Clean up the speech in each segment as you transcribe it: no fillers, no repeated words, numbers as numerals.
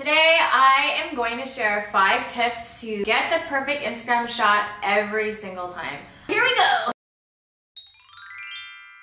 Today I am going to share 5 tips to get the perfect Instagram shot every single time. Here we go!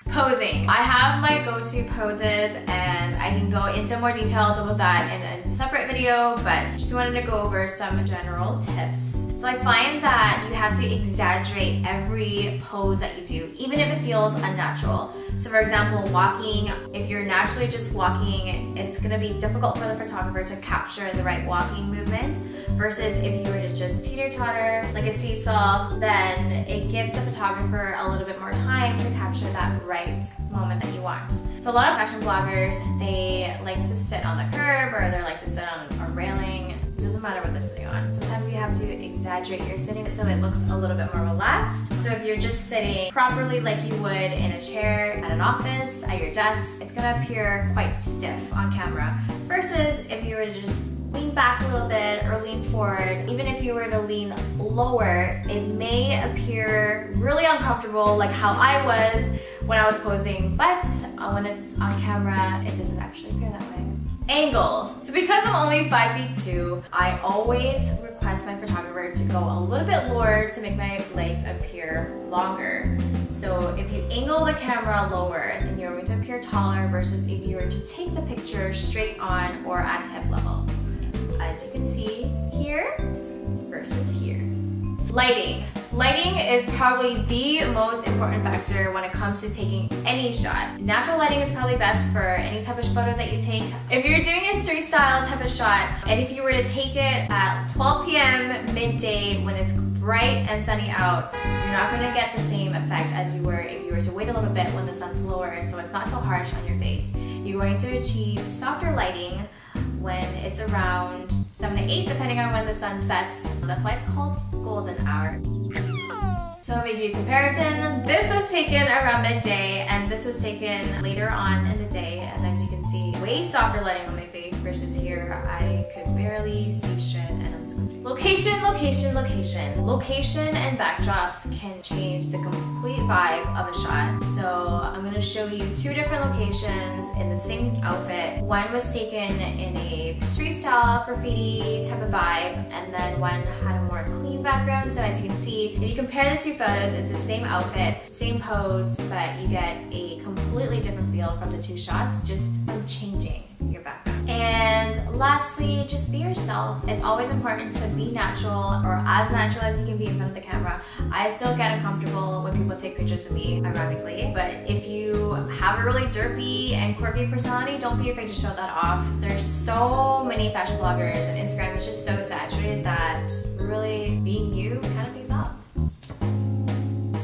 Posing. I have my go-to poses and I can go into more details about that in a separate video, but just wanted to go over some general tips. So I find that you have to exaggerate every pose that you do, even if it feels unnatural. So for example, walking, if you're naturally just walking, it's gonna be difficult for the photographer to capture the right walking movement versus if you were to just teeter-totter like a seesaw, then it gives the photographer a little bit more time to capture that right moment that you want. So a lot of fashion bloggers, they like to sit on the curb or they like to sit on a railing. It doesn't matter what they're sitting on. Sometimes you have to exaggerate your sitting so it looks a little bit more relaxed. So if you're just sitting properly like you would in a chair at an office, at your desk, it's gonna appear quite stiff on camera. Versus if you were to just lean back a little bit or lean forward, even if you were to lean lower, it may appear really uncomfortable like how I was when I was posing, but when it's on camera, it doesn't actually appear that way. Angles. So because I'm only 5'2", I always request my photographer to go a little bit lower to make my legs appear longer. So if you angle the camera lower, then you're going to appear taller versus if you were to take the picture straight on or at hip level. As you can see here versus here. Lighting. Lighting is probably the most important factor when it comes to taking any shot. Natural lighting is probably best for any type of photo that you take. If you're doing a street style type of shot, and if you were to take it at 12 p.m. midday when it's bright and sunny out, you're not going to get the same effect as you were if you were to wait a little bit when the sun's lower so it's not so harsh on your face. You're going to achieve softer lighting when it's around 7 to 8 depending on when the sun sets. That's why it's called golden hour. So if we do comparison, this was taken around midday and this was taken later on in the day, and as you can see, way softer lighting on my face versus here I could barely see shit and I'm squinting. Location, location, location. Location and backdrops can change the complete vibe of a shot. So I'm going to show you 2 different locations in the same outfit. One was taken in a street style graffiti type of vibe, and then one had a more clean background. So as you can see, if you compare the 2 photos, it's the same outfit, same pose, but you get a completely different feel from the 2 shots just from changing your background. And lastly, just be yourself. It's always important to be natural, or as natural as you can be in front of the camera. I still get uncomfortable when people take pictures of me, ironically, but if you have a really derpy and quirky personality, don't be afraid to show that off. There's so many fashion bloggers and Instagram is just so saturated that really being you kind of pays off.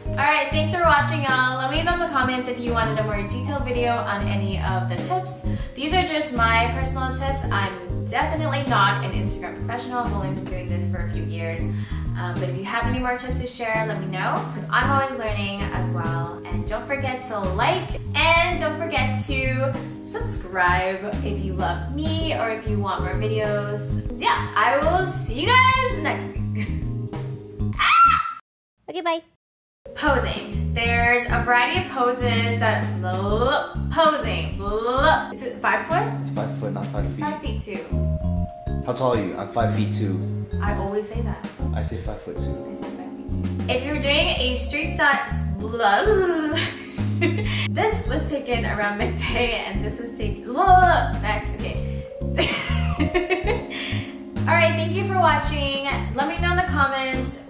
Alright, thanks for watching, y'all. Let me know in the comments if you wanted a more detailed video on any of the tips. These are just my personal tips. I'm definitely not an Instagram professional. I've only been doing this for a few years. But if you have any more tips to share, let me know, because I'm always learning as well. And don't forget to like, and don't forget to subscribe if you love me or if you want more videos. Yeah, I will see you guys next week. Okay, bye. Posing. There's a variety of poses that posing. Is it 5 foot? It's 5 foot, not 5 feet. It's 5'2". How tall are you? I'm 5'2". I always say that. I say 5'2". I say 5'2". If you're doing a street style, this was taken around midday, and this was taken next. Okay. Alright, thank you for watching. Let me know in the comments